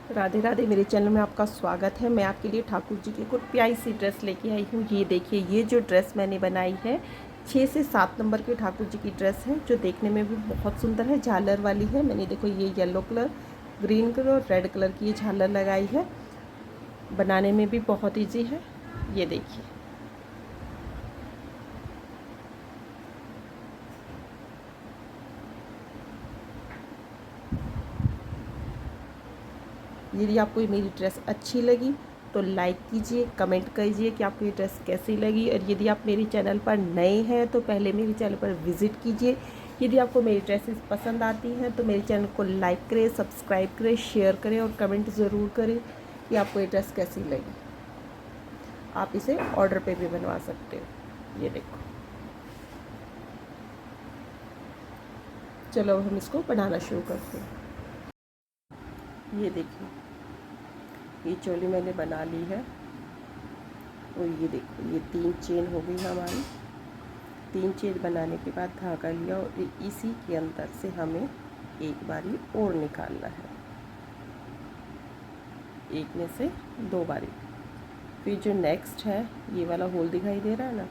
राधे राधे। मेरे चैनल में आपका स्वागत है। मैं आपके लिए ठाकुर जी की कुछ प्यारी सी ड्रेस लेके आई हूँ। ये देखिए, ये जो ड्रेस मैंने बनाई है 6 से 7 नंबर के ठाकुर जी की ड्रेस है, जो देखने में भी बहुत सुंदर है। झालर वाली है। मैंने देखो ये येलो कलर, ग्रीन कलर और रेड कलर की ये झालर लगाई है। बनाने में भी बहुत ईजी है। ये देखिए, यदि आपको मेरी ड्रेस अच्छी लगी तो लाइक कीजिए, कमेंट कीजिए कि आपको ये ड्रेस कैसी लगी। और यदि आप मेरे चैनल पर नए हैं तो पहले मेरे चैनल पर विज़िट कीजिए। यदि आपको मेरी ड्रेसेस पसंद आती हैं तो मेरे चैनल को लाइक करें, सब्सक्राइब करें, शेयर करें और कमेंट ज़रूर करें कि आपको ये ड्रेस कैसी लगी। आप इसे ऑर्डर पे भी बनवा सकते हो। ये देखो, चलो अब हम इसको बनाना शुरू करते हैं। ये देखिए, ये चोली मैंने बना ली है। और ये देखो, ये 3 चेन हो गई हमारी। 3 चेन बनाने के बाद धागा लिया और इसी के अंदर से हमें एक बारी और निकालना है। एक में से 2 बारी। फिर जो नेक्स्ट है, ये वाला होल दिखाई दे रहा है ना,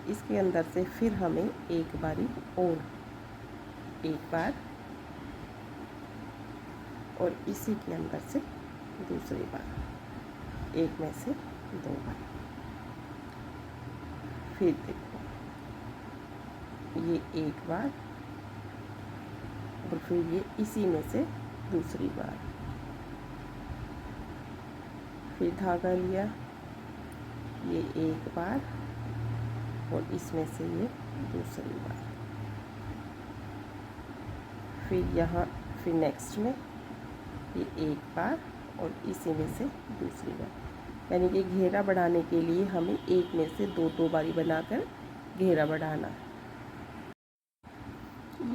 इसके अंदर से फिर हमें एक बारी और, एक बार, और इसी के अंदर से दूसरी बार, एक में से 2 बार। फिर देखो, ये एक बार और फिर ये इसी में से दूसरी बार। फिर धागा लिया, ये एक बार और इसमें से ये दूसरी बार। फिर यहाँ, फिर नेक्स्ट में ये एक बार और इसी में से दूसरी बार। यानी कि घेरा बढ़ाने के लिए हमें एक में से 2 बारी बनाकर घेरा बढ़ाना है।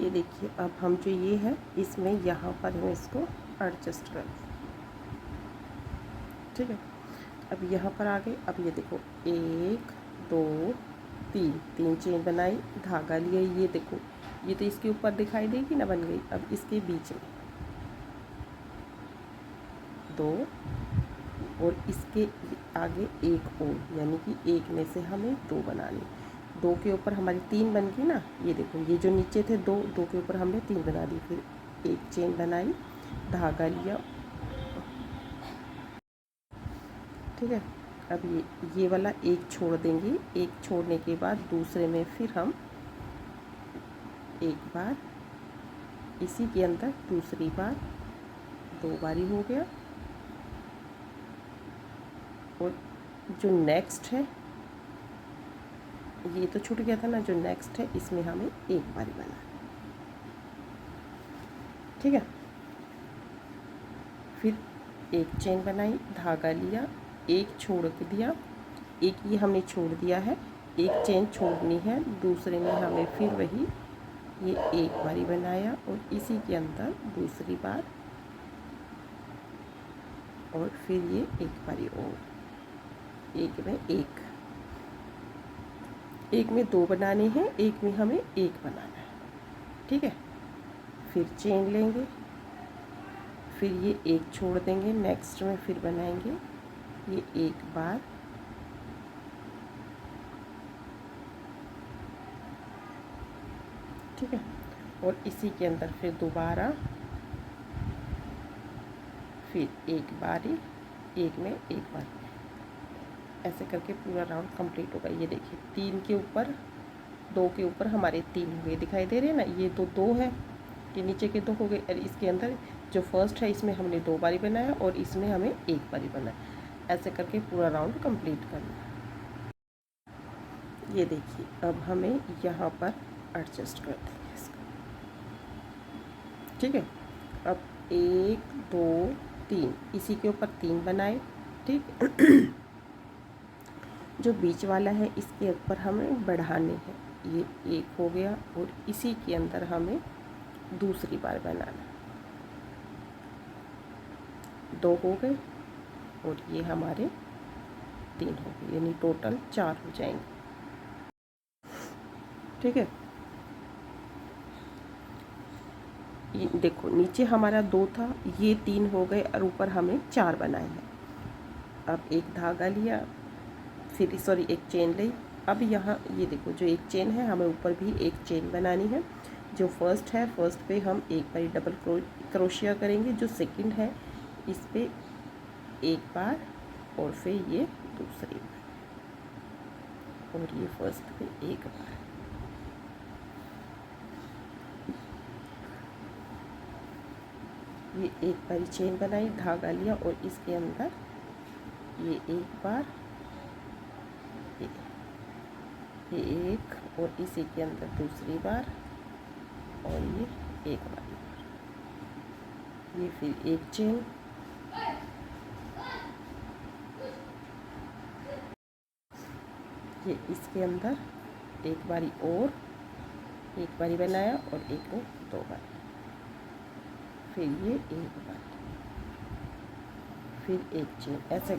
ये देखिए, अब हम जो ये है इसमें यहाँ पर हम इसको एडजस्ट कर, ठीक है। अब यहाँ पर आ गए। अब ये देखो, 1 2 3 चेन बनाई, धागा लिया। ये देखो, ये तो इसके ऊपर दिखाई देगी ना, बन गई। अब इसके बीच में 2 और इसके आगे एक और, यानी कि एक में से हमें 2 बनानी। 2 के ऊपर हमारी 3 बन गई ना। ये देखो, ये जो नीचे थे 2 के ऊपर हमने 3 बना दी। फिर एक चेन बनाई, धागा लिया, ठीक है। अब ये वाला एक छोड़ देंगे। एक छोड़ने के बाद दूसरे में फिर हम एक बार, इसी के अंदर दूसरी बार, 2 बारी हो गया। और जो नेक्स्ट है, ये तो छूट गया था ना, जो नेक्स्ट है इसमें हमें एक बारी बनाना, ठीक है। फिर एक चेन बनाई, धागा लिया, एक छोड़ के दिया, एक ये हमने छोड़ दिया है, एक चेन छोड़नी है। दूसरे में हमें फिर वही ये एक बारी बनाया और इसी के अंदर दूसरी बार, और फिर ये एक बारी और, एक में एक में 2 बनाने हैं, एक में हमें एक बनाना है, ठीक है। फिर चेन लेंगे, फिर ये एक छोड़ देंगे, नेक्स्ट में फिर बनाएंगे ये एक बार, ठीक है। और इसी के अंदर फिर दोबारा, फिर एक बारी, एक में एक बार, ऐसे करके पूरा राउंड कंप्लीट होगा। ये देखिए, 3 के ऊपर 2 के ऊपर हमारे 3 हो गए, दिखाई दे रहे हैं ना। ये तो 2 है, ये नीचे के 2 हो गए। और इसके अंदर जो फर्स्ट है इसमें हमने 2 बारी बनाया और इसमें हमें एक बारी बनाया। ऐसे करके पूरा राउंड कंप्लीट करना है। ये देखिए, अब हमें यहाँ पर एडजस्ट कर देंगे इसको, ठीक है। अब 1 2 3, इसी के ऊपर 3 बनाए, ठीक। जो बीच वाला है इसके ऊपर हमें बढ़ाने हैं। ये एक हो गया और इसी के अंदर हमें दूसरी बार बनाना, 2 हो गए और ये हमारे 3 हो गए, यानी टोटल 4 हो जाएंगे, ठीक है। ये देखो नीचे हमारा 2 था, ये 3 हो गए और ऊपर हमें 4 बनाए हैं। अब एक धागा लिया, फिर सॉरी एक चेन ली। अब यहाँ ये देखो जो एक चेन है हमें ऊपर भी एक चेन बनानी है। जो फर्स्ट है, फर्स्ट पे हम एक बार डबल क्रोशिया करेंगे। जो सेकंड है इस पे एक बार और फिर ये दूसरी बार, और ये फर्स्ट पे एक बार। ये एक बारी चेन बनाई, धागा लिया और इसके अंदर ये एक बार, ये एक, और इसी के अंदर दूसरी बार, और ये एक बार, ये फिर एक चेन, ये इसके अंदर एक बारी और, एक बारी बनाया और एक और 2 बार, फिर ये एक बार, फिर एक चेन। ऐसे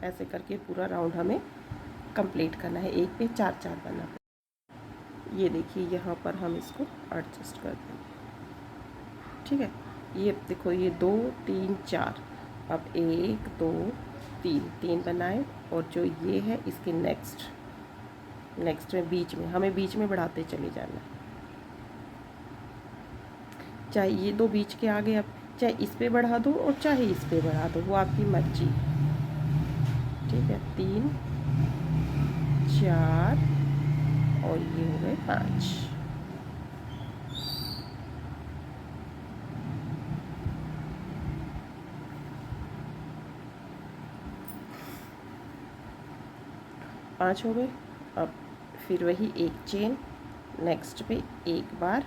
ऐसे करके पूरा राउंड हमें कंप्लीट करना है। एक पे 4-4 बना। ये देखिए यहाँ पर हम इसको एडजस्ट कर देंगे, ठीक है। ये देखो ये 2 3 4, अब 1 2 3 बनाए, और जो ये है इसके नेक्स्ट में बीच में हमें बीच में बढ़ाते चले जाना है। चाहे ये 2 बीच के आगे, अब चाहे इस पे बढ़ा दो और चाहे इस पे बढ़ा दो, वो आपकी मर्जी, ठीक है। 3 4 और ये हो गए 5। पाँच हो गए। अब फिर वही एक चेन, नेक्स्ट पे एक बार,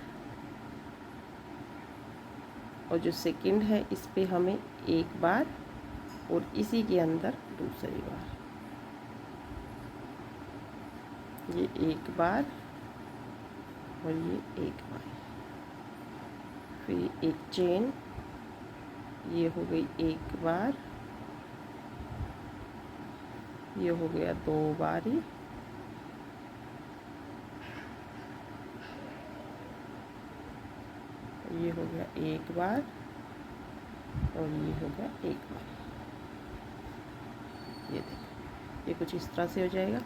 और जो सेकंड है इस पे हमें एक बार, और इसी के अंदर दूसरी बार, ये एक बार और ये एक बार, फिर एक चेन, ये हो गई एक बार, ये हो गया 2 बारी, ये हो गया एक बार, और ये हो गया एक बार। ये देखो ये कुछ इस तरह से हो जाएगा।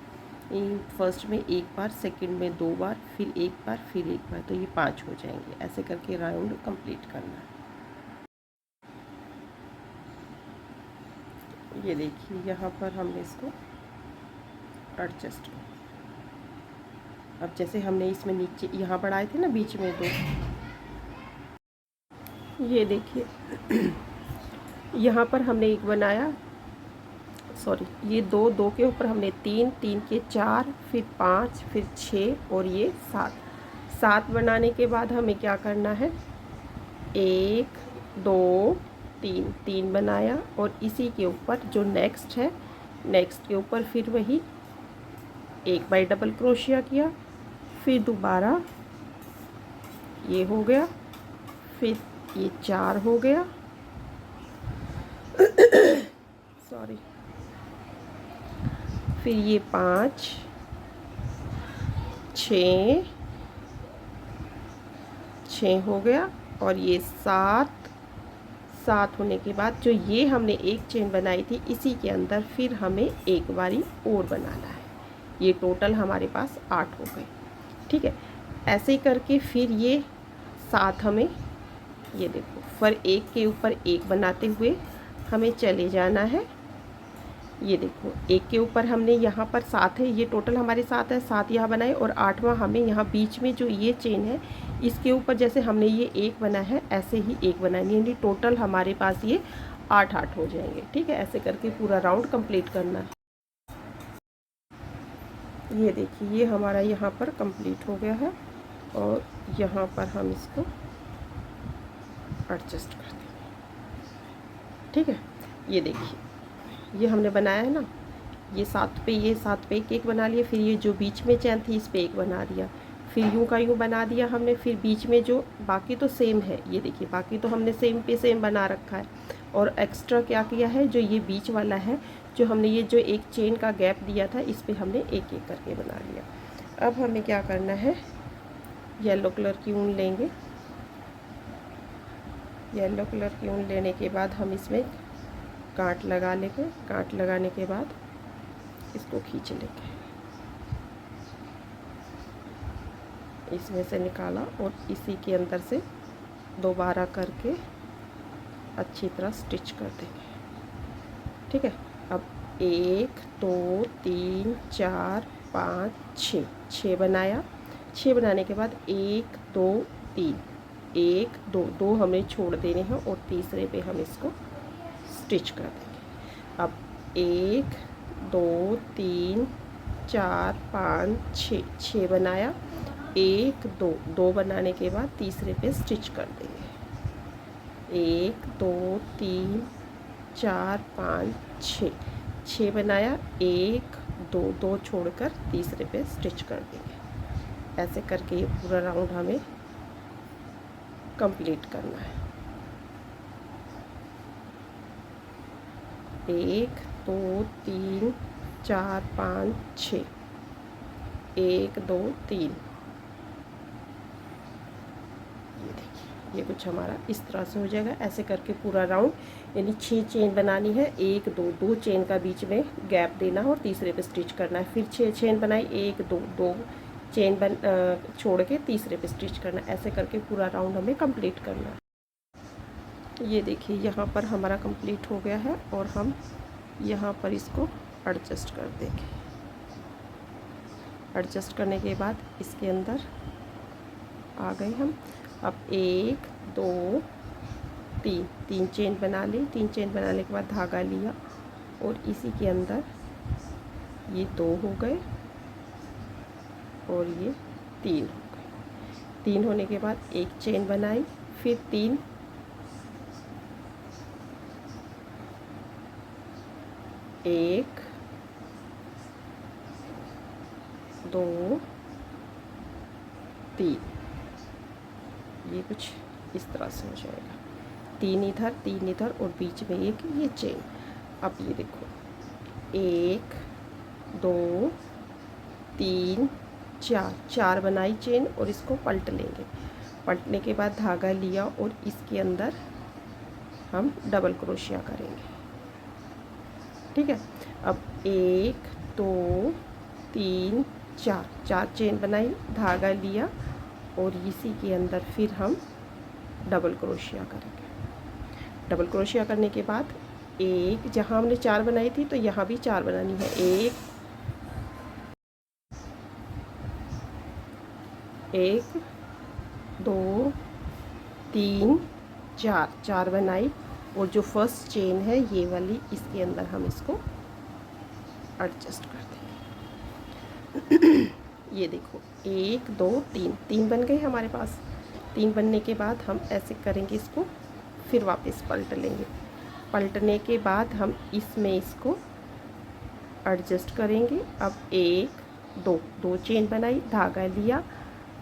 फर्स्ट में एक बार, सेकंड में 2 बार, फिर एक बार, फिर एक बार, तो ये 5 हो जाएंगे। ऐसे करके राउंड कंप्लीट करना है। ये देखिए यहाँ पर हमने इसको एडजस्ट कर, अब जैसे हमने इसमें नीचे यहाँ बढ़ाए थे ना बीच में 2, ये देखिए यहाँ पर हमने एक बनाया, सॉरी ये 2 के ऊपर हमने 3 के 4, फिर 5, फिर 6 और ये 7 बनाने के बाद हमें क्या करना है, 1 2 3 बनाया, और इसी के ऊपर जो नेक्स्ट है, नेक्स्ट के ऊपर फिर वही एक बार डबल क्रोशिया किया, फिर दोबारा ये हो गया, फिर ये 4 हो गया सॉरी, फिर ये 5 6 हो गया, और ये 7 होने के बाद जो ये हमने एक चेन बनाई थी इसी के अंदर फिर हमें एक बारी और बनाना है। ये टोटल हमारे पास 8 हो गए, ठीक है। ऐसे ही करके फिर ये 7 हमें, ये देखो फिर एक के ऊपर एक बनाते हुए हमें चले जाना है। ये देखो एक के ऊपर हमने यहाँ पर 7 है, ये टोटल हमारे 7 है, 7 यहाँ बनाए, और 8वां हमें यहाँ बीच में जो ये चेन है इसके ऊपर जैसे हमने ये एक बना है ऐसे ही एक बनानी है, यानी टोटल हमारे पास ये 8 हो जाएंगे, ठीक है। ऐसे करके पूरा राउंड कंप्लीट करना है। ये देखिए ये हमारा यहाँ पर कंप्लीट हो गया है, और यहाँ पर हम इसको एडजस्ट कर देंगे, ठीक है। ये देखिए ये हमने बनाया है ना, ये 7 पे एक बना लिया, फिर ये जो बीच में चैन थी इस पे एक बना दिया, फिर यूं का यूं बना दिया हमने, फिर बीच में जो बाकी तो सेम है, ये देखिए बाकी तो हमने सेम पे सेम बना रखा है, और एक्स्ट्रा क्या किया है जो ये बीच वाला है, जो हमने ये जो एक चेन का गैप दिया था इस पर हमने एक एक करके बना लिया। अब हमें क्या करना है, येलो कलर की ऊन लेंगे, येलो कलर की ऊन लेने के बाद हम इसमें गांठ लगा लेंगे। गांठ लगाने के बाद इसको खींच लेंगे, इसमें से निकाला और इसी के अंदर से दोबारा करके अच्छी तरह स्टिच कर देंगे। ठीक है, अब 1 2 3 4 5 6, 6 बनाया। 6 बनाने के बाद 1 2 3, 1 2 2 हमें छोड़ देने हैं और तीसरे पे हम इसको स्टिच कर देंगे। अब 1 2 3 4 5 6, 6 बनाया। 1 2 2 बनाने के बाद तीसरे पे स्टिच कर देंगे। 1 2 3 4 5 6, 6 बनाया। 1 2 2 छोड़कर तीसरे पे स्टिच कर देंगे। ऐसे करके ये पूरा राउंड हमें कंप्लीट करना है। 1 2 3 4 5 6, 1 2 3। ये देखिए, ये कुछ हमारा इस तरह से हो जाएगा। ऐसे करके पूरा राउंड, यानी 6 चेन बनानी है। 1 2 2 चेन का बीच में गैप देना है और तीसरे पे स्टिच करना है। फिर 6 चेन बनाई, 1 2 2 चेन छोड़ के तीसरे पे स्टिच करना है। ऐसे करके पूरा राउंड हमें कंप्लीट करना है। ये देखिए, यहाँ पर हमारा कंप्लीट हो गया है और हम यहाँ पर इसको एडजस्ट कर देंगे। एडजस्ट करने के बाद इसके अंदर आ गए हम। अब 1 2 3, 3 चेन बना ली। 3 चेन बनाने के बाद धागा लिया और इसी के अंदर ये 2 हो गए और ये 3 हो गए। 3 होने के बाद एक चेन बनाई, फिर 3, 1 2 3। ये कुछ इस तरह से हो जाएगा। 3 इधर 3 इधर और बीच में एक ये चेन। अब ये देखो, 1 2 3 4, 4 बनाई चेन और इसको पलट लेंगे। पलटने के बाद धागा लिया और इसके अंदर हम डबल क्रोशिया करेंगे। ठीक है, अब 1 2 3 4, 4 चेन बनाई, धागा लिया और इसी के अंदर फिर हम डबल क्रोशिया करेंगे। डबल क्रोशिया करने के बाद एक, जहाँ हमने 4 बनाई थी तो यहाँ भी 4 बनानी है। 1 2 3 4, 4 बनाई और जो फर्स्ट चेन है ये वाली, इसके अंदर हम इसको एडजस्ट कर देंगे। ये देखो, 1 2 3, 3 बन गए हमारे पास। 3 बनने के बाद हम ऐसे करेंगे इसको, फिर वापस पलट लेंगे। पलटने के बाद हम इसमें इसको एडजस्ट करेंगे। अब 1 2 2 चेन बनाई, धागा लिया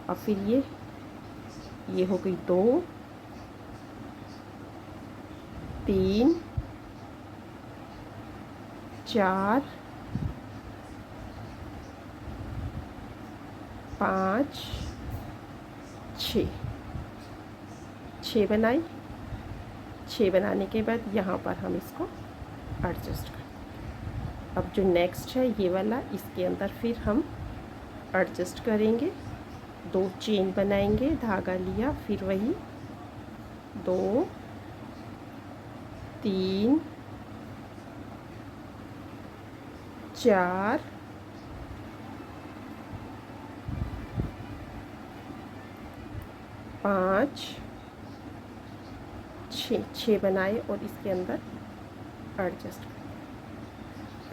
और फिर ये हो गई 2 3 4 5 6, 6 बनाई। 6 बनाने के बाद यहाँ पर हम इसको एडजस्ट करें। अब जो नेक्स्ट है ये वाला, इसके अंदर फिर हम एडजस्ट करेंगे। 2 चेन बनाएंगे, धागा लिया, फिर वही 2 3 4 5 6, 6 बनाए और इसके अंदर एडजस्ट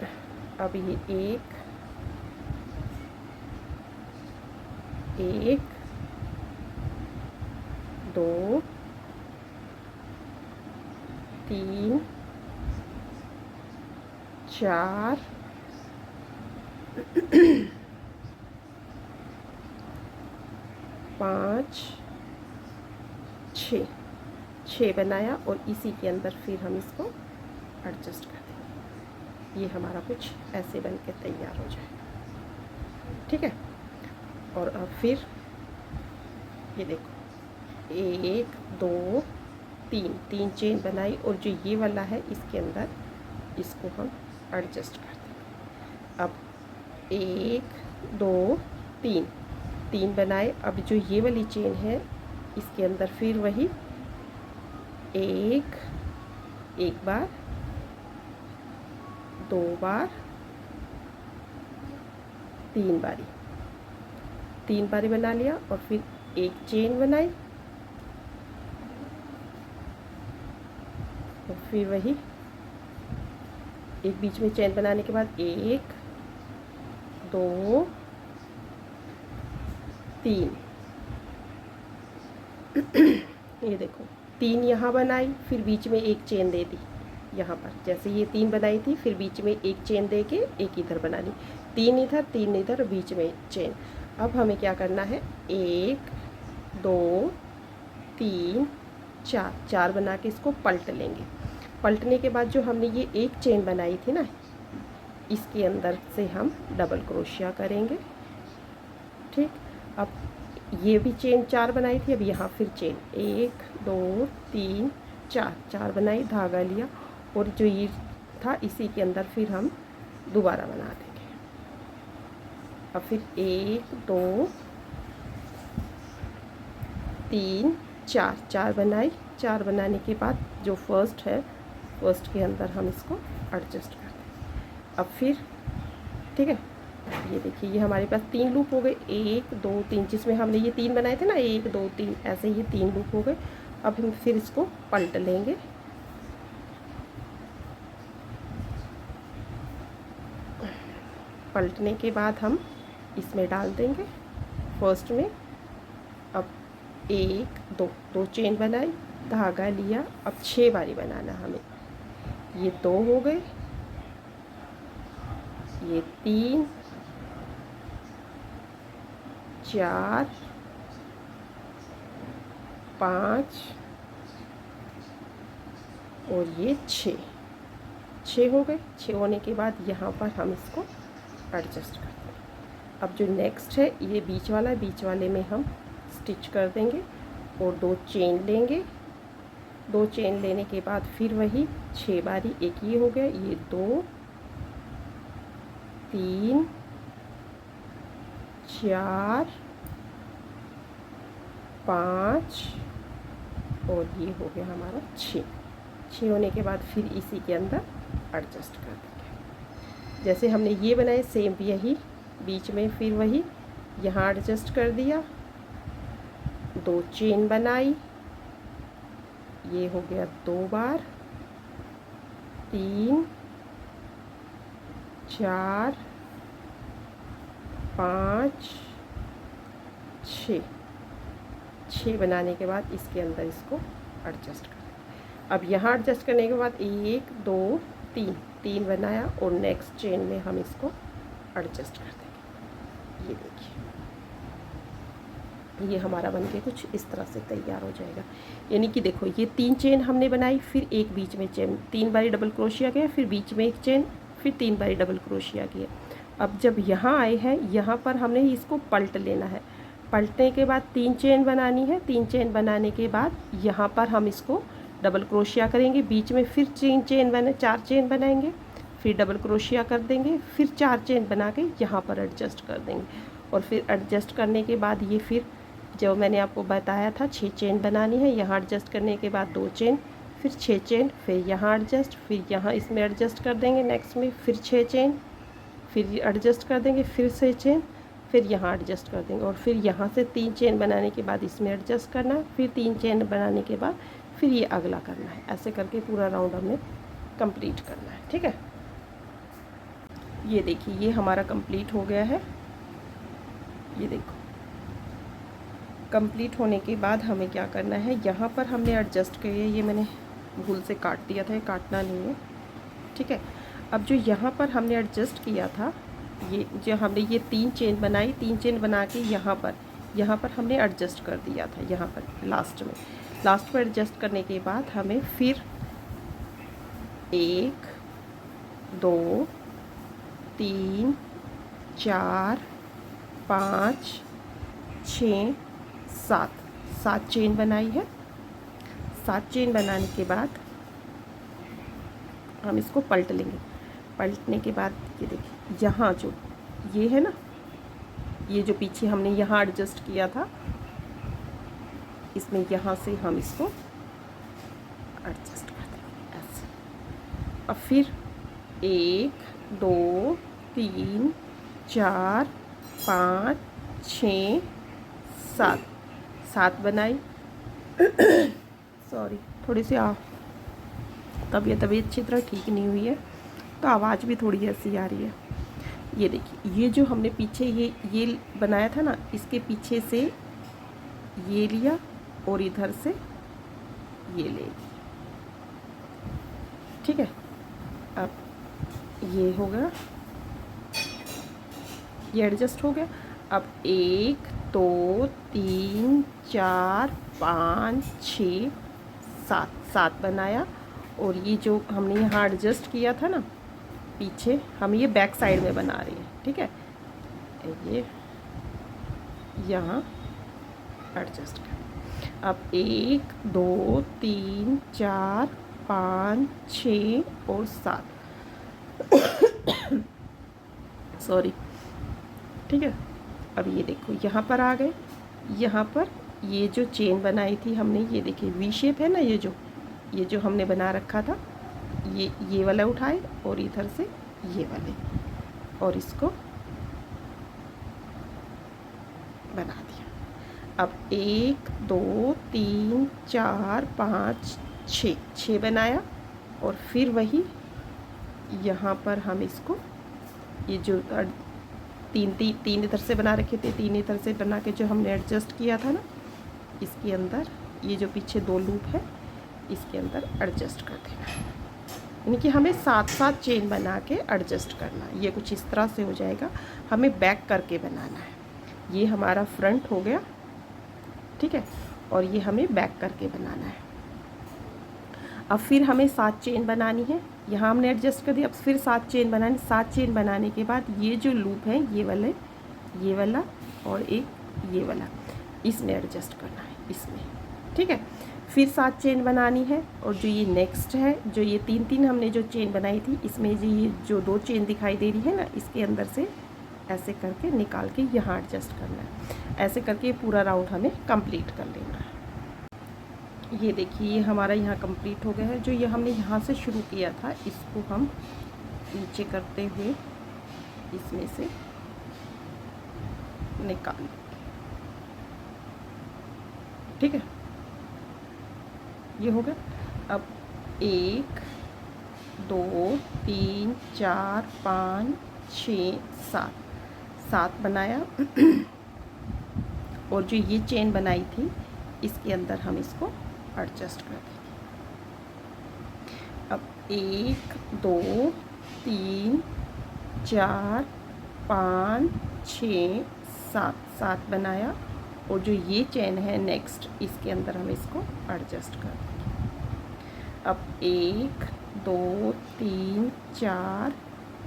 करें। अब ये 1 2 3 4 5 6, 6 बनाया और इसी के अंदर फिर हम इसको एडजस्ट कर देंगे। ये हमारा कुछ ऐसे बन के तैयार हो जाएगा। ठीक है, और अब फिर ये देखो, 1 2 तीन चेन बनाई और जो ये वाला है इसके अंदर इसको हम एडजस्ट कर देंगे। अब 1 2 3 बनाए। अब जो ये वाली चेन है इसके अंदर फिर वही एक बार, 2 बार, 3 बारी, 3 बारी बना लिया और फिर एक चेन बनाई और फिर वही एक बीच में चेन बनाने के बाद 1 2 3 ये देखो 3 यहाँ बनाई, फिर बीच में एक चेन दे दी यहाँ पर। जैसे ये 3 बनाई थी, फिर बीच में एक चेन दे के एक इधर बना ली, 3 इधर 3 इधर, बीच में चेन। अब हमें क्या करना है, 1 2 3 4 बना के इसको पलट लेंगे। पलटने के बाद जो हमने ये एक चेन बनाई थी ना, इसके अंदर से हम डबल क्रोशिया करेंगे। ठीक, अब ये भी चेन 4 बनाई थी, अब यहाँ फिर चेन 1 2 3 4 बनाई, धागा लिया और जो ये था इसी के अंदर फिर हम दोबारा बना देंगे। अब फिर 1 2 3 4 बनाई। 4 बनाने के बाद जो फर्स्ट है, फर्स्ट के अंदर हम इसको एडजस्ट कर दें। अब फिर ठीक है, ये देखिए ये हमारे पास 3 लूप हो गए, 1 2 3, जिसमें हमने ये 3 बनाए थे ना, 1 2 3, ऐसे ये 3 लूप हो गए। अब हम फिर इसको पलट लेंगे। पलटने के बाद हम इसमें डाल देंगे फर्स्ट में। अब 1 2 चेन बनाई, धागा लिया, अब 6 बारी बनाना हमें। ये 2 हो गए, ये 3 4 5 और ये 6 हो गए। 6 होने के बाद यहाँ पर हम इसको एडजस्ट करते हैं। अब जो नेक्स्ट है ये बीच वाला, बीच वाले में हम स्टिच कर देंगे और 2 चेन लेंगे। 2 चेन लेने के बाद फिर वही 6 बारी, एक ये हो गया, ये 2 3 4 5 और ये हो गया हमारा 6 होने के बाद फिर इसी के अंदर एडजस्ट कर देंगे। जैसे हमने ये बनाए सेम यही बीच में फिर वही यहाँ एडजस्ट कर दिया, 2 चेन बनाई, ये हो गया 2 बार, 3 4 5 6 बनाने के बाद इसके अंदर इसको एडजस्ट कर। अब यहाँ एडजस्ट करने के बाद 1 2 3 बनाया और नेक्स्ट चेन में हम इसको एडजस्ट कर देंगे। ये देखिए ये हमारा बनके कुछ इस तरह से तैयार हो जाएगा। यानी कि देखो ये 3 चेन हमने बनाई, फिर एक बीच में चेन, 3 बारी डबल क्रोशिया किया, फिर बीच में एक चेन, फिर 3 बारी डबल क्रोशिया किया। अब जब यहाँ आए हैं, यहाँ पर हमने इसको पलट लेना है। पलटने के बाद 3 चेन बनानी है। 3 चेन बनाने के बाद यहाँ पर हम इसको डबल क्रोशिया करेंगे, बीच में फिर 4 चेन बनाएंगे, फिर डबल क्रोशिया कर देंगे, फिर 4 चेन बना के यहाँ पर एडजस्ट कर देंगे। और फिर एडजस्ट करने के बाद ये फिर जो मैंने आपको बताया था 6 चेन बनानी है। यहाँ एडजस्ट करने के बाद 2 चेन, फिर 6 चेन, फिर यहाँ एडजस्ट, फिर यहाँ इसमें एडजस्ट कर देंगे नेक्स्ट में, फिर 6 चेन, फिर एडजस्ट कर देंगे, फिर 6 चेन, फिर यहाँ एडजस्ट कर देंगे। और फिर यहाँ से 3 चेन बनाने के बाद इसमें एडजस्ट करना है, फिर 3 चेन बनाने के बाद फिर ये अगला करना है। ऐसे करके पूरा राउंड हमने कंप्लीट करना है। ठीक है, ये देखिए ये हमारा कंप्लीट हो गया है। ये देखो कंप्लीट होने के बाद हमें क्या करना है, यहाँ पर हमने एडजस्ट किया, ये मैंने भूल से काट दिया था, ये काटना नहीं है। ठीक है, अब जो यहाँ पर हमने एडजस्ट किया था, ये जो हमने ये 3 चेन बनाई, 3 चेन बना के यहाँ पर हमने एडजस्ट कर दिया था। यहाँ पर लास्ट पर एडजस्ट करने के बाद हमें फिर 1 2 3 4 5 6 7 चेन बनाई है। 7 चेन बनाने के बाद हम इसको पलट लेंगे। पलटने के बाद ये देखिए यहाँ जो ये है ना, ये जो पीछे हमने यहाँ एडजस्ट किया था, इसमें यहाँ से हम इसको एडजस्ट कर देंगे ऐसे। अब फिर 1 2 3 4 5 6 7 7 बनाई। सॉरी, थोड़ी सी तबीयत अच्छी तरह ठीक नहीं हुई है, तो आवाज़ भी थोड़ी ऐसी आ रही है। ये देखिए, ये जो हमने पीछे ये बनाया था ना, इसके पीछे से ये लिया और इधर से ये ले लिया। ठीक है, अब ये हो गया, ये एडजस्ट हो गया। अब 1 2 3 4 5 6 7 बनाया। और ये जो हमने यहाँ एडजस्ट किया था ना पीछे, हम ये बैक साइड में बना रहे हैं। ठीक है, ये यहाँ एडजस्ट कर। अब 1 2 3 4 5 6 और 7 सॉरी। ठीक है, अब ये देखो यहाँ पर आ गए। यहाँ पर ये जो चेन बनाई थी हमने, ये देखिए वी शेप है ना, ये जो हमने बना रखा था, ये वाला उठाए और इधर से ये वाले, और इसको बना दिया। अब 1 2 3 4 5 6 बनाया। और फिर वही यहाँ पर हम इसको, ये जो तीन इधर से बना रखे थे, 3 इधर से बना के जो हमने एडजस्ट किया था ना, इसके अंदर ये जो पीछे 2 लूप है, इसके अंदर एडजस्ट कर देना। यानी कि हमें 7 चेन बना के एडजस्ट करना है। ये कुछ इस तरह से हो जाएगा, हमें बैक करके बनाना है। ये हमारा फ्रंट हो गया। ठीक है, और ये हमें बैक करके बनाना है। अब फिर हमें 7 चेन बनानी है। यहाँ हमने एडजस्ट कर दिया, अब फिर 7 चेन बनानी। 7 चेन बनाने के बाद ये जो लूप है, ये वाला और एक ये वाला, इसमें एडजस्ट करना है, इसमें। ठीक है, फिर 7 चेन बनानी है। और जो ये नेक्स्ट है, जो ये 3 हमने जो चेन बनाई थी, इसमें ये जो 2 चेन दिखाई दे रही है ना, इसके अंदर से ऐसे करके निकाल के यहाँ एडजस्ट करना है। ऐसे करके पूरा राउंड हमें कंप्लीट कर लेना है। ये देखिए, ये हमारा यहाँ कंप्लीट हो गया है। जो ये हमने यहाँ से शुरू किया था, इसको हम नीचे करते हुए इसमें से निकाल। ठीक है, ये हो गया। अब 1 2 3 4 5 6 7 बनाया। और जो ये चेन बनाई थी, इसके अंदर हम इसको एडजस्ट कर देंगे। अब 1 2 3 4 5 6 7 बनाया। और जो ये चेन है नेक्स्ट, इसके अंदर हम इसको एडजस्ट कर देंगे। अब 1 2 3 4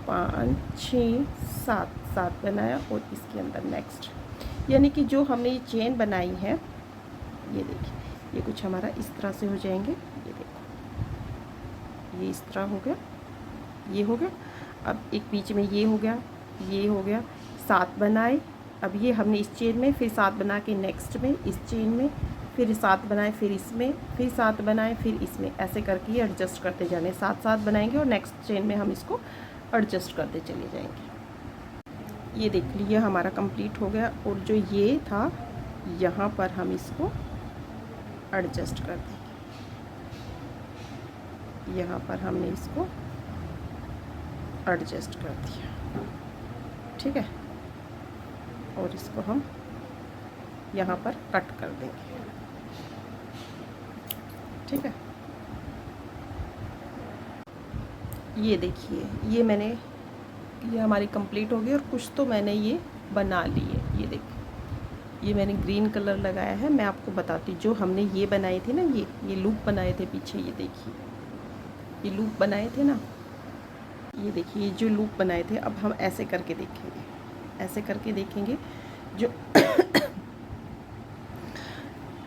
5 6 7 बनाया और इसके अंदर नेक्स्ट, यानी कि जो हमने ये चेन बनाई है, ये देखिए, ये कुछ हमारा इस तरह से हो जाएंगे। ये देखो, ये इस तरह हो गया, ये हो गया। अब एक बीच में ये हो गया, ये हो गया। 7 बनाए। अब ये हमने इस चेन में, फिर 7 बना के नेक्स्ट में इस चेन में, फिर 7 बनाए, फिर इसमें, फिर 7 बनाए, फिर इसमें, ऐसे करके एडजस्ट करते जाने। 7 बनाएंगे और नेक्स्ट चेन में हम इसको एडजस्ट करते चले जाएंगे। ये देख लीजिए, हमारा कंप्लीट हो गया। और जो ये था, यहाँ पर हम इसको एडजस्ट कर देंगे। यहाँ पर हमने इसको एडजस्ट कर दिया। ठीक है, और इसको हम यहाँ पर कट कर देंगे। ठीक है, ये देखिए, ये हमारी कंप्लीट हो गई। और कुछ तो मैंने ये बना ली है। ये देखिए, ये मैंने ग्रीन कलर लगाया है। मैं आपको बताती, जो हमने ये बनाए थे ना, ये लूप बनाए थे पीछे, ये देखिए, ये लूप बनाए थे ना, ये देखिए, ये जो लूप बनाए थे, अब हम ऐसे करके देखेंगे, ऐसे करके देखेंगे। जो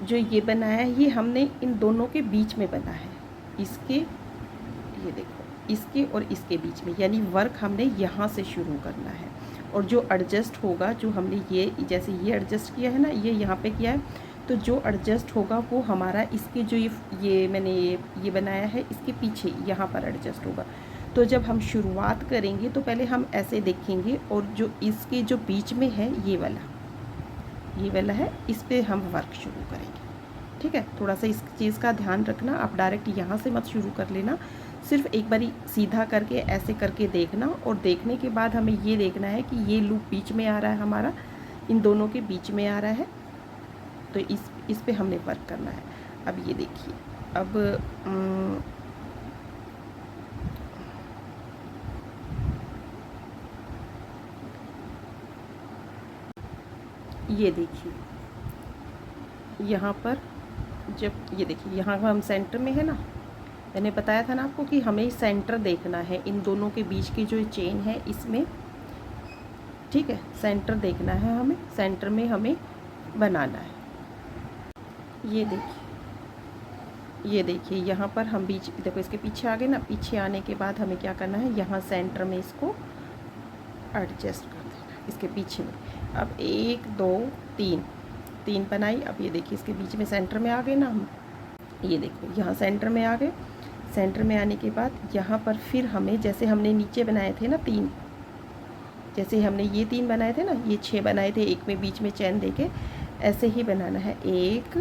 जो ये बनाया है ये हमने इन दोनों के बीच में बना है, इसके, ये देखो इसके और इसके बीच में, यानी वर्क हमने यहाँ से शुरू करना है। और जो एडजस्ट होगा, जो हमने ये जैसे ये एडजस्ट किया है ना, ये यहाँ पे किया है, तो जो एडजस्ट होगा वो हमारा इसके जो ये मैंने ये बनाया है इसके पीछे यहाँ पर एडजस्ट होगा। तो जब हम शुरुआत करेंगे तो पहले हम ऐसे देखेंगे, और जो इसके जो बीच में है ये वाला है, इस पर हम वर्क शुरू करेंगे। ठीक है, थोड़ा सा इस चीज़ का ध्यान रखना, आप डायरेक्ट यहाँ से मत शुरू कर लेना, सिर्फ एक बारी सीधा करके ऐसे करके देखना, और देखने के बाद हमें ये देखना है कि ये लूप बीच में आ रहा है हमारा, इन दोनों के बीच में आ रहा है, तो इस पे हमने वर्क करना है। अब ये देखिए, अब ये देखिए यहाँ पर, जब ये देखिए यहाँ हम सेंटर में है ना, मैंने बताया था ना आपको कि हमें सेंटर देखना है इन दोनों के बीच की जो चेन है इसमें। ठीक है, सेंटर देखना है हमें, सेंटर में हमें बनाना है। ये देखिए यहाँ पर हम बीच, देखो इसके पीछे आ गए ना, पीछे आने के बाद हमें क्या करना है, यहाँ सेंटर में इसको एडजस्ट कर देना, इसके पीछे में। अब 1 2 3 बनाई। अब ये देखिए इसके बीच में सेंटर में आ गए ना हम, ये देखो यहाँ सेंटर में आ गए। सेंटर में आने के बाद यहाँ पर फिर हमें, जैसे हमने नीचे बनाए थे ना 3, जैसे हमने ये 3 बनाए थे ना, ये 6 बनाए थे, एक में बीच में चैन देके, ऐसे ही बनाना है। 1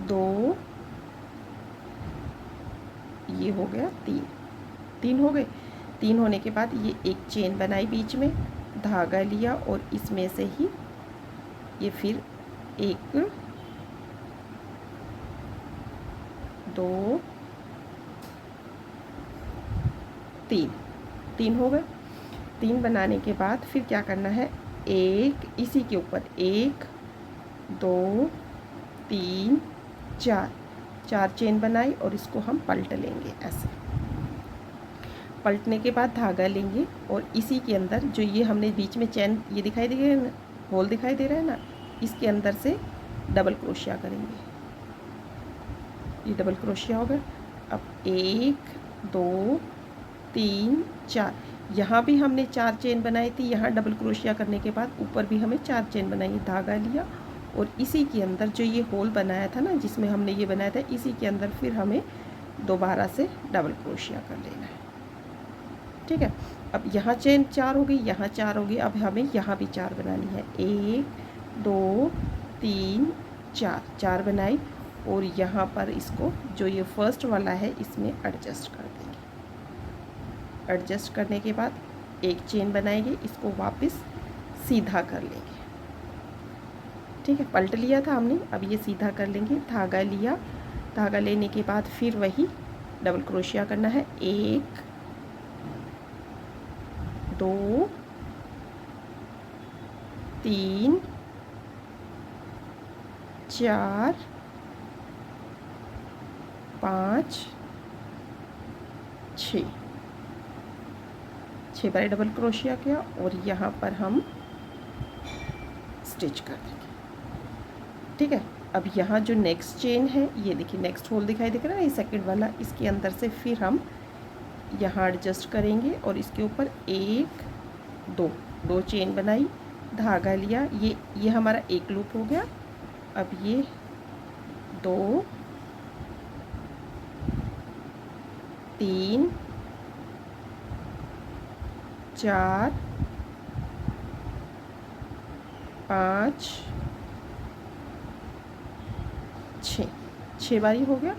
2, ये हो गया 3 हो गए। 3 होने के बाद ये एक चेन बनाई, बीच में धागा लिया, और इसमें से ही ये फिर 1 2 3 हो गए। 3 बनाने के बाद फिर क्या करना है, एक इसी के ऊपर 1 2 3 4 चेन बनाई, और इसको हम पलट लेंगे ऐसे। पलटने के बाद धागा लेंगे, और इसी के अंदर जो ये हमने बीच में चैन, ये दिखाई दे रहा है ना, होल दिखाई दे रहा है ना, इसके अंदर से डबल क्रोशिया करेंगे। ये डबल क्रोशिया हो गया। अब 1 2 3 4, यहाँ भी हमने 4 चेन बनाई थी, यहाँ डबल क्रोशिया करने के बाद ऊपर भी हमें 4 चेन बनाई, धागा लिया, और इसी के अंदर जो ये होल बनाया था ना, जिसमें हमने ये बनाया था, इसी के अंदर फिर हमें दोबारा से डबल क्रोशिया कर लेना है। ठीक है, अब यहाँ चेन 4 हो गई, यहाँ 4 हो गई, अब हमें यहाँ भी 4 बनानी है। 1 2 3 4 बनाई, और यहाँ पर इसको जो ये फर्स्ट वाला है इसमें एडजस्ट कर देंगे। एडजस्ट करने के बाद एक चेन बनाएंगे, इसको वापस सीधा कर लेंगे। ठीक है, पलट लिया था हमने, अब ये सीधा कर लेंगे। धागा लिया, धागा लेने के बाद फिर वही डबल क्रोशिया करना है। 1 2 3 4 5 6 बार डबल क्रोशिया किया, और यहाँ पर हम स्टिच कर देंगे। ठीक है, अब यहाँ जो नेक्स्ट चेन है, ये देखिए नेक्स्ट होल दिखाई दे रहा है, ये सेकंड वाला, इसके अंदर से फिर हम यहाँ एडजस्ट करेंगे, और इसके ऊपर 1 2 चेन बनाई, धागा लिया, ये हमारा एक लूप हो गया। अब ये 2 3 4 5 6 बारी हो गया,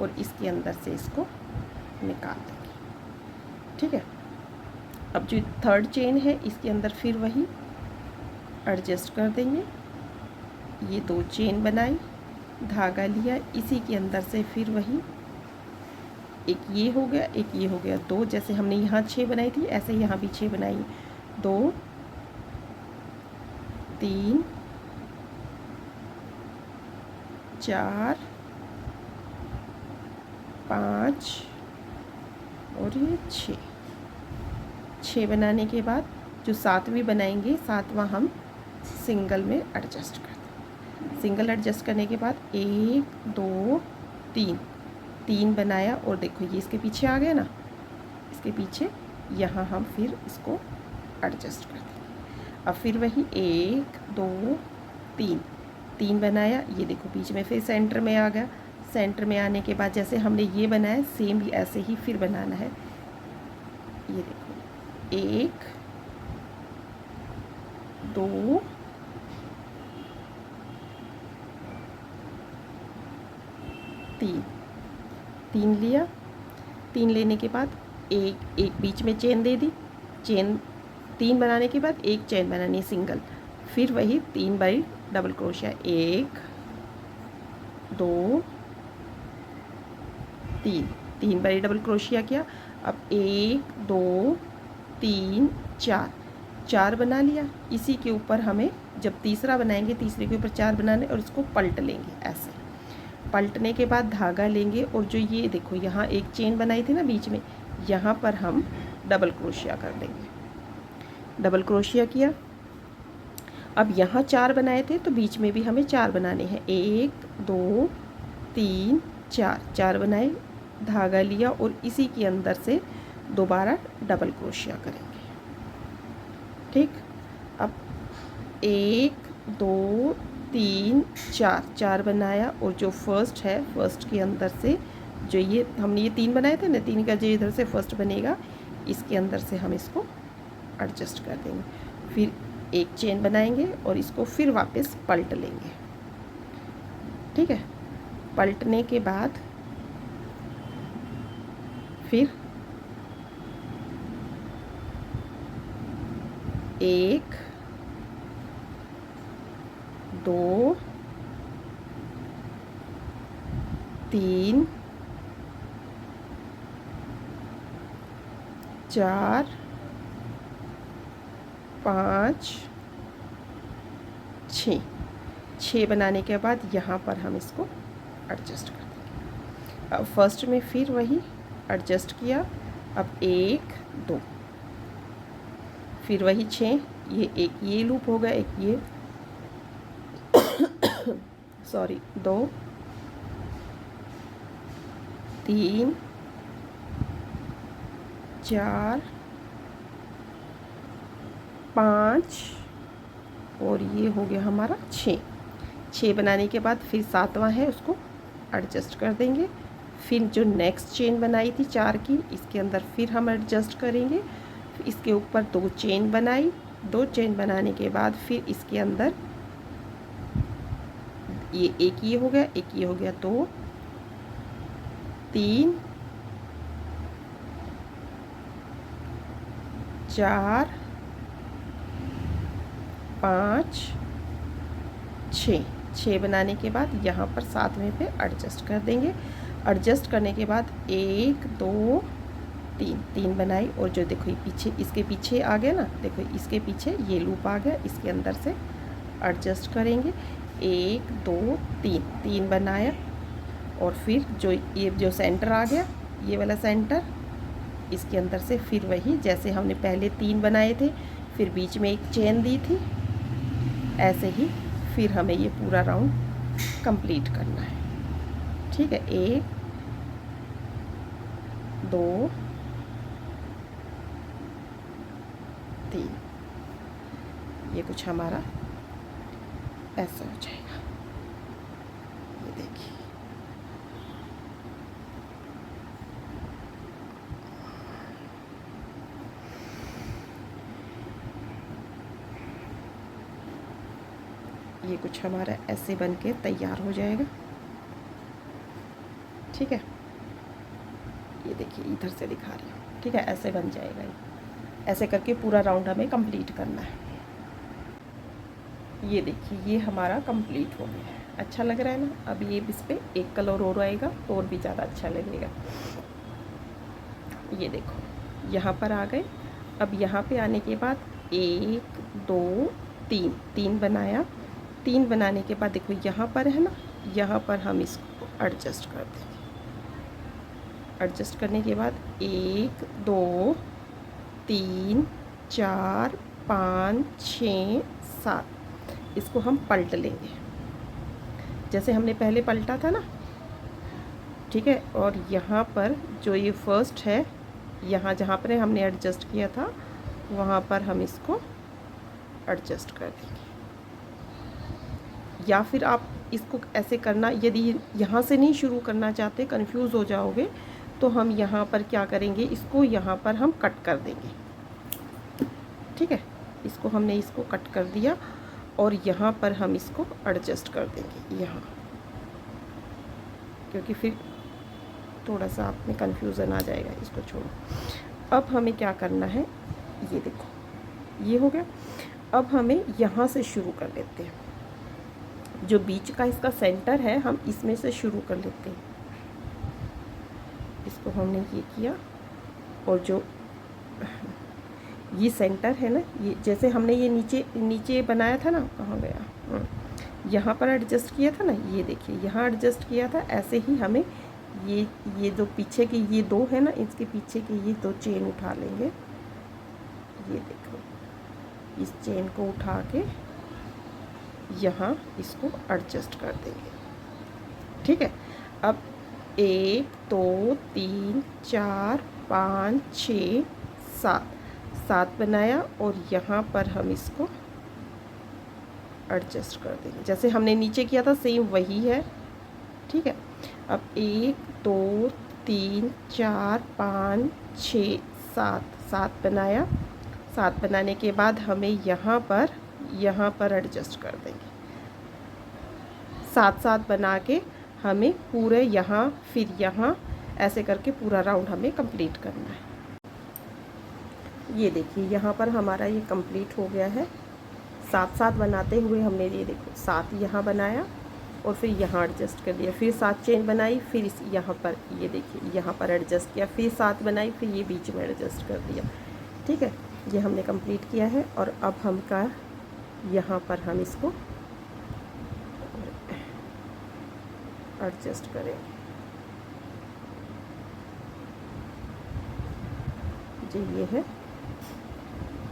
और इसके अंदर से इसको निकाल देंगे। ठीक है, अब जो थर्ड चेन है इसके अंदर फिर वही एडजस्ट कर देंगे। ये 2 चेन बनाई, धागा लिया, इसी के अंदर से फिर वही, एक ये हो गया, एक ये हो गया, 2, जैसे हमने यहाँ 6 बनाई थी ऐसे यहाँ भी 6 बनाई। 2 3 4 5 और ये 6 बनाने के बाद जो 7वीं बनाएंगे, 7वां हम सिंगल में एडजस्ट कर देंगे। सिंगल एडजस्ट करने के बाद 1 2 3, 3 बनाया और देखो ये इसके पीछे आ गया ना, इसके पीछे यहाँ हम फिर इसको एडजस्ट कर देंगे। अब फिर वही 1 2 3, 3 बनाया, ये देखो बीच में फिर सेंटर में आ गया। सेंटर में आने के बाद जैसे हमने ये बनाया सेम भी ऐसे ही फिर बनाना है। ये देखो 1 2 3, 3 लिया। 3 लेने के बाद एक बीच में चेन दे दी। चेन 3 बनाने के बाद एक चेन बनानी सिंगल, फिर वही 3 बारी डबल क्रोशिया, 1 2 3, 3 बारी डबल क्रोशिया किया। अब 1 2 3 4, 4 बना लिया। इसी के ऊपर हमें जब तीसरा बनाएंगे तीसरे के ऊपर 4 बनाने और इसको पलट लेंगे। ऐसे पलटने के बाद धागा लेंगे और जो ये देखो यहाँ एक चेन बनाई थी ना बीच में, यहाँ पर हम डबल क्रोशिया कर देंगे। डबल क्रोशिया किया। अब यहाँ 4 बनाए थे तो बीच में भी हमें 4 बनाने हैं। 1 2 3 4, 4 बनाए, धागा लिया और इसी के अंदर से दोबारा डबल क्रोशिया करेंगे। ठीक, अब 1 2 3 4, 4 बनाया और जो फर्स्ट है फर्स्ट के अंदर से जो ये हमने ये 3 बनाए थे ना, 3 का जो इधर से फर्स्ट बनेगा इसके अंदर से हम इसको एडजस्ट कर देंगे। फिर एक चेन बनाएंगे और इसको फिर वापस पलट लेंगे। ठीक है, पलटने के बाद फिर 1 2 3 4 5 6, 6 बनाने के बाद यहाँ पर हम इसको एडजस्ट कर देंगे। अब फर्स्ट में फिर वही एडजस्ट किया। अब 1 2, फिर वही 6, ये एक ये लूप होगा, एक ये सॉरी 2 3 4 5 और ये हो गया हमारा 6। 6 बनाने के बाद फिर 7वां है उसको एडजस्ट कर देंगे। फिर जो नेक्स्ट चेन बनाई थी 4 की, इसके अंदर फिर हम एडजस्ट करेंगे। इसके ऊपर 2 चेन बनाई, 2 चेन बनाने के बाद फिर इसके अंदर ये एक ये हो गया, एक ये हो गया, 2 3 4 5 6, 6 बनाने के बाद यहाँ पर 7वें पे एडजस्ट कर देंगे। एडजस्ट करने के बाद 1 2 3, 3 बनाई और जो देखो ये पीछे इसके पीछे आ गया ना, देखो इसके पीछे ये लूप आ गया, इसके अंदर से एडजस्ट करेंगे। 1 2 3, 3 बनाया और फिर जो ये जो सेंटर आ गया, ये वाला सेंटर, इसके अंदर से फिर वही जैसे हमने पहले 3 बनाए थे, फिर बीच में एक चेन दी थी, ऐसे ही फिर हमें ये पूरा राउंड कंप्लीट करना है। ठीक है, 1 2 3, ये कुछ हमारा ऐसा हो जाएगा। ये देखिए, ये कुछ हमारा ऐसे बन के तैयार हो जाएगा। ठीक है, ये देखिए इधर से दिखा रही हूँ। ठीक है, ऐसे बन जाएगा ये। ऐसे करके पूरा राउंड हमें कंप्लीट करना है। ये देखिए ये हमारा कंप्लीट हो गया है। अच्छा लग रहा है ना। अब ये इस पर एक कलर और आएगा तो और भी ज़्यादा अच्छा लगेगा। ये देखो यहाँ पर आ गए। अब यहाँ पे आने के बाद 1 2 3, 3 बनाया। 3 बनाने के बाद देखो यहाँ पर है ना, यहाँ पर हम इसको एडजस्ट कर देंगे। एडजस्ट करने के बाद 1 2 3 4 5 6 7, इसको हम पलट लेंगे। जैसे हमने पहले पलटा था ना, ठीक है। और यहाँ पर जो ये फर्स्ट है, यहाँ जहाँ पर हमने एडजस्ट किया था वहाँ पर हम इसको एडजस्ट कर देंगे। या फिर आप इसको ऐसे करना, यदि यहाँ से नहीं शुरू करना चाहते, कंफ्यूज हो जाओगे, तो हम यहाँ पर क्या करेंगे, इसको यहाँ पर हम कट कर देंगे, ठीक है। इसको हमने इसको कट कर दिया और यहाँ पर हम इसको एडजस्ट कर देंगे यहाँ, क्योंकि फिर थोड़ा सा आप में कन्फ्यूज़न आ जाएगा। इसको छोड़ो। अब हमें क्या करना है, ये देखो ये हो गया। अब हमें यहाँ से शुरू कर लेते हैं। जो बीच का इसका सेंटर है, हम इसमें से शुरू कर लेते हैं। इसको हमने ये किया और जो ये सेंटर है ना, ये जैसे हमने ये नीचे बनाया था ना, कहाँ गया, यहाँ पर एडजस्ट किया था ना, ये देखिए यहाँ एडजस्ट किया था। ऐसे ही हमें ये जो पीछे के ये दो है ना, इसके पीछे के ये दो चेन उठा लेंगे। ये देखो, इस चेन को उठा के यहाँ इसको एडजस्ट कर देंगे, ठीक है। अब 1 2 3 4 5 6 7 बनाया और यहाँ पर हम इसको एडजस्ट कर देंगे। जैसे हमने नीचे किया था सेम वही है, ठीक है। अब 1 2 3 4 5 6 7 बनाया। 7 बनाने के बाद हमें यहाँ पर एडजस्ट कर देंगे। 7 बना के हमें पूरे यहाँ, फिर यहाँ, ऐसे करके पूरा राउंड हमें कंप्लीट करना है। ये देखिए यहाँ पर हमारा ये कंप्लीट हो गया है। 7 बनाते हुए हमने ये देखो 7 यहाँ बनाया और फिर यहाँ एडजस्ट कर दिया, फिर 7 चेन बनाई, फिर इस यहाँ पर ये देखिए यहाँ पर एडजस्ट किया, फिर 7 बनाई, फिर ये बीच में एडजस्ट कर दिया, ठीक है। ये हमने कंप्लीट किया है। और अब हम का यहाँ पर हम इसको एडजस्ट करेंगे। जी ये है,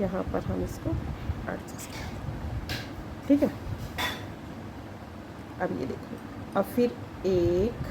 यहाँ पर हम इसको एडजस्ट करेंगे, ठीक है। अब ये देखो, अब फिर 1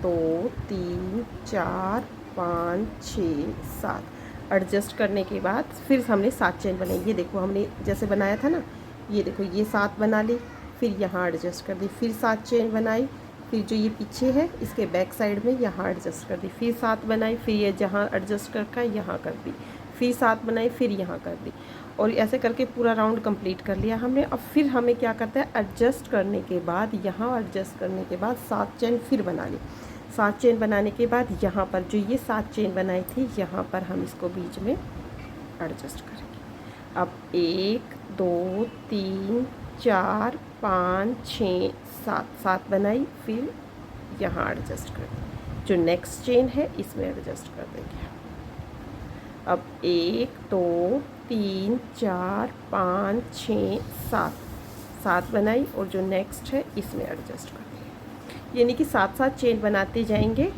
2 3 4 5 6 7 एडजस्ट करने के बाद फिर हमने 7 चेन बनाई। ये देखो हमने जैसे बनाया था ना, ये देखो ये 7 बना ली, फिर यहाँ एडजस्ट कर दी, फिर 7 चेन बनाई, फिर जो ये पीछे है इसके बैक साइड में यहाँ एडजस्ट कर दी, फिर 7 बनाई, फिर ये जहाँ एडजस्ट करके यहाँ कर दी, फिर 7 बनाई, फिर यहाँ कर दी, और ऐसे करके पूरा राउंड कंप्लीट कर लिया हमने। अब फिर हमें क्या करता है, एडजस्ट करने के बाद यहाँ एडजस्ट करने के बाद 7 चेन फिर बना ली। 7 चेन बनाने के बाद यहाँ पर जो ये 7 चेन बनाई थी, यहाँ पर हम इसको बीच में एडजस्ट करेंगे। अब 1 2 3 4 5 6 7 बनाई, फिर यहाँ एडजस्ट कर दी। जो नेक्स्ट चेन है इसमें एडजस्ट कर देंगे। अब 1 2 3 4 5 6 7 बनाई और जो नेक्स्ट है इसमें एडजस्ट कर देंगे। यानी कि 7 चेन बनाते जाएंगे।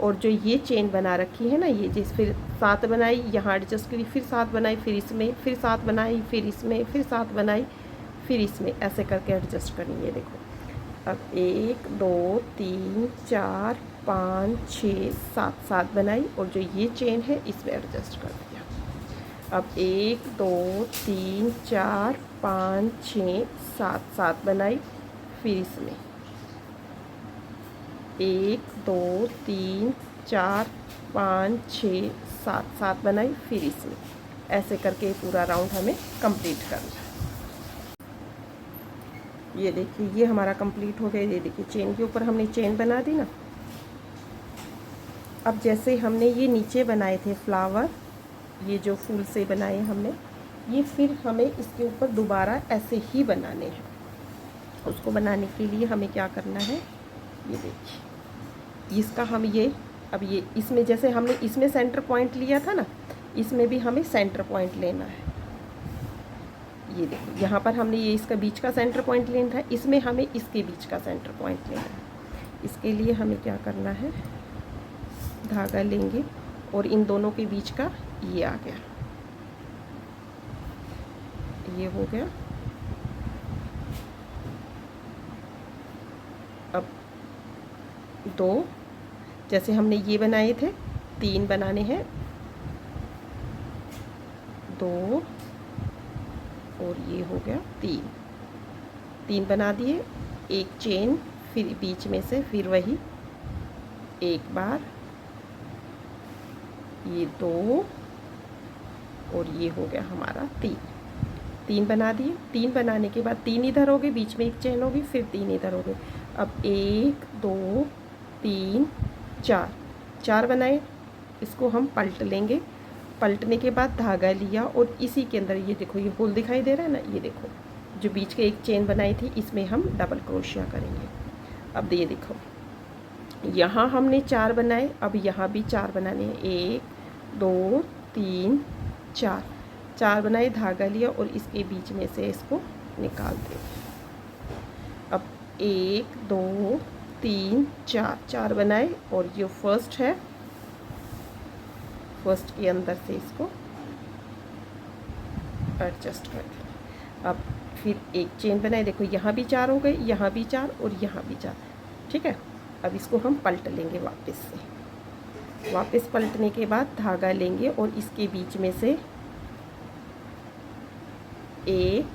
और जो ये चेन बना रखी है ना, ये जिस फिर 7 बनाई, यहाँ एडजस्ट करी, फिर 7 बनाई, फिर इसमें, फिर 7 बनाई, फिर इसमें, फिर 7 बनाई, फिर इसमें, ऐसे करके एडजस्ट करनी है। देखो अब 1 2 3 4 5 6 7 बनाई और जो ये चेन है इसमें एडजस्ट कर दिया। अब 1 2 3 4 5 6 7 बनाई, फिर इसमें 1 2 3 4 5 6 7 बनाई, फिर इसमें, ऐसे करके पूरा राउंड हमें कंप्लीट करना है। ये देखिए ये हमारा कंप्लीट हो गया। ये देखिए चेन के ऊपर हमने चेन बना दी ना। अब जैसे हमने ये नीचे बनाए थे फ्लावर, ये जो फूल से बनाए हमने, ये फिर हमें इसके ऊपर दोबारा ऐसे ही बनाने हैं। उसको बनाने के लिए हमें क्या करना है, ये देखिए इसका हम ये, अब ये इसमें जैसे हमने इसमें सेंटर पॉइंट लिया था ना, इसमें भी हमें सेंटर पॉइंट लेना है। ये देखो यहाँ पर हमने ये इसका बीच का सेंटर पॉइंट लेना है, इसमें हमें इसके बीच का सेंटर पॉइंट लेना है। इसके लिए हमें क्या करना है, धागा लेंगे और इन दोनों के बीच का ये आ गया, ये हो गया। 2, जैसे हमने ये बनाए थे 3 बनाने हैं, 2 और ये हो गया 3 बना दिए, एक चेन, फिर बीच में से फिर वही एक बार, ये 2 और ये हो गया हमारा 3 बना दिए। 3 बनाने के बाद 3 इधर हो गए, बीच में एक चेन होगी, फिर 3 इधर हो गए। अब 1 2 3 4 बनाए, इसको हम पलट लेंगे। पलटने के बाद धागा लिया और इसी के अंदर ये देखो, ये होल दिखाई दे रहा है ना, ये देखो जो बीच के एक चेन बनाई थी, इसमें हम डबल क्रोशिया करेंगे। अब ये देखो, यहाँ हमने 4 बनाए, अब यहाँ भी 4 बनाने हैं। 1 2 3 4 बनाए, धागा लिया और इसके बीच में से इसको निकाल दें। अब 1 2 3 4 बनाए और ये फर्स्ट है, फर्स्ट के अंदर से इसको एडजस्ट कर दें। अब फिर एक चेन बनाए, देखो यहाँ भी 4 हो गए, यहाँ भी 4 और यहाँ भी 4, ठीक है। अब इसको हम पलट लेंगे वापस से। वापस पलटने के बाद धागा लेंगे और इसके बीच में से 1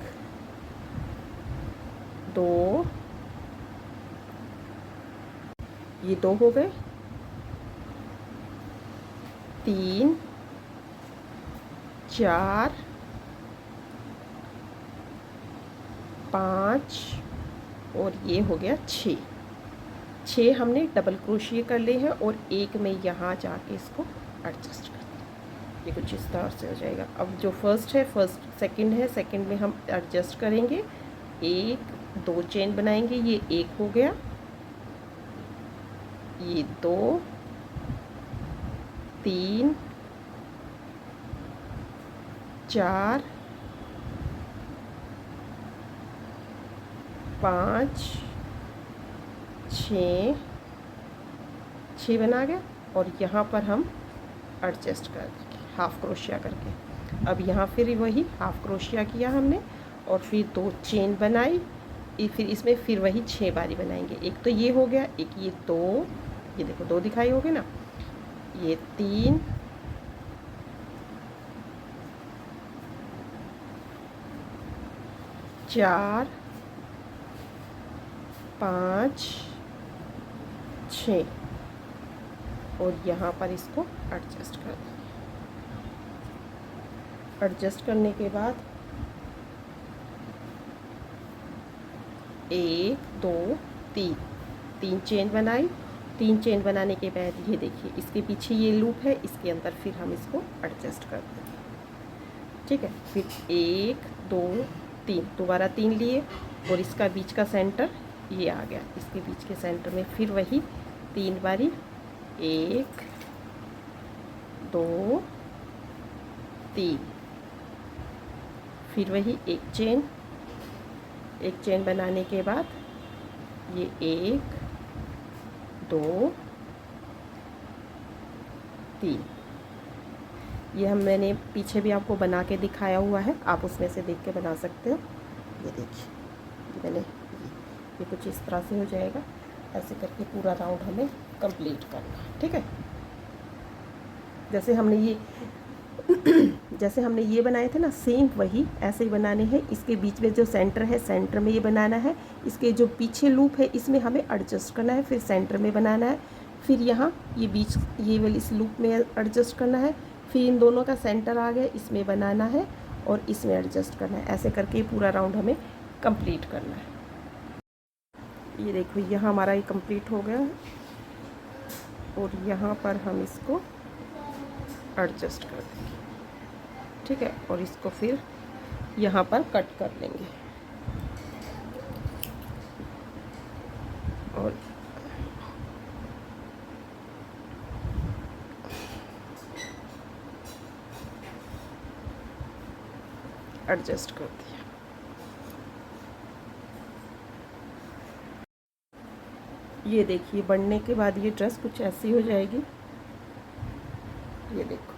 2, ये 2 हो गए, 3 4 5 और ये हो गया 6 हमने डबल क्रोशिया कर लिए हैं और एक में यहाँ जाके इसको एडजस्ट कर दें। ये कुछ इस तरह से हो जाएगा। अब जो फर्स्ट है, फर्स्ट सेकंड है, सेकंड में हम एडजस्ट करेंगे, 1 2 चेन बनाएंगे, ये 1 हो गया, ये 2 3 4 5 6 बना गया और यहाँ पर हम एडजस्ट कर देंगे हाफ क्रोशिया करके। अब यहाँ फिर वही हाफ क्रोशिया किया हमने और फिर 2 चेन बनाई, फिर इसमें फिर वही 6 बारी बनाएंगे। एक तो ये हो गया, एक ये 2, ये देखो 2 दिखाई होगे ना, ये 3 4 5 6 और यहाँ पर इसको एडजस्ट कर देंगे। एडजस्ट करने के बाद 1 2 3 चेन बनाई। 3 चेन बनाने के बाद ये देखिए, इसके पीछे ये लूप है, इसके अंदर फिर हम इसको एडजस्ट कर देंगे, ठीक है। फिर 1 2 3 दोबारा 3 लिए और इसका बीच का सेंटर ये आ गया, इसके बीच के सेंटर में फिर वही 3 बारी, 1 2 3, फिर वही एक चेन बनाने के बाद ये 1 2 3, ये मैंने पीछे भी आपको बना के दिखाया हुआ है, आप उसमें से देख के बना सकते हो। ये देखिए मैंने, ये कुछ इस तरह से हो जाएगा। ऐसे करके पूरा राउंड हमें कंप्लीट करना है, ठीक है। जैसे हमने ये बनाए थे ना, सेम वही ऐसे ही बनाने हैं। इसके बीच में जो सेंटर है, सेंटर में ये बनाना है। इसके जो पीछे लूप है, इसमें हमें एडजस्ट करना है, फिर सेंटर में बनाना है, फिर यहाँ ये बीच ये वाली इस लूप में एडजस्ट करना है, फिर इन दोनों का सेंटर आ गया, इसमें बनाना है और इसमें एडजस्ट करना है। ऐसे करके पूरा राउंड हमें कंप्लीट करना है। ये देखो, यहाँ हमारा ये कंप्लीट हो गया और यहाँ पर हम इसको एडजस्ट कर देंगे, ठीक है। और इसको फिर यहाँ पर कट कर लेंगे और एडजस्ट कर दिया। ये देखिए, बनने के बाद ये ड्रेस कुछ ऐसी हो जाएगी। ये देखो,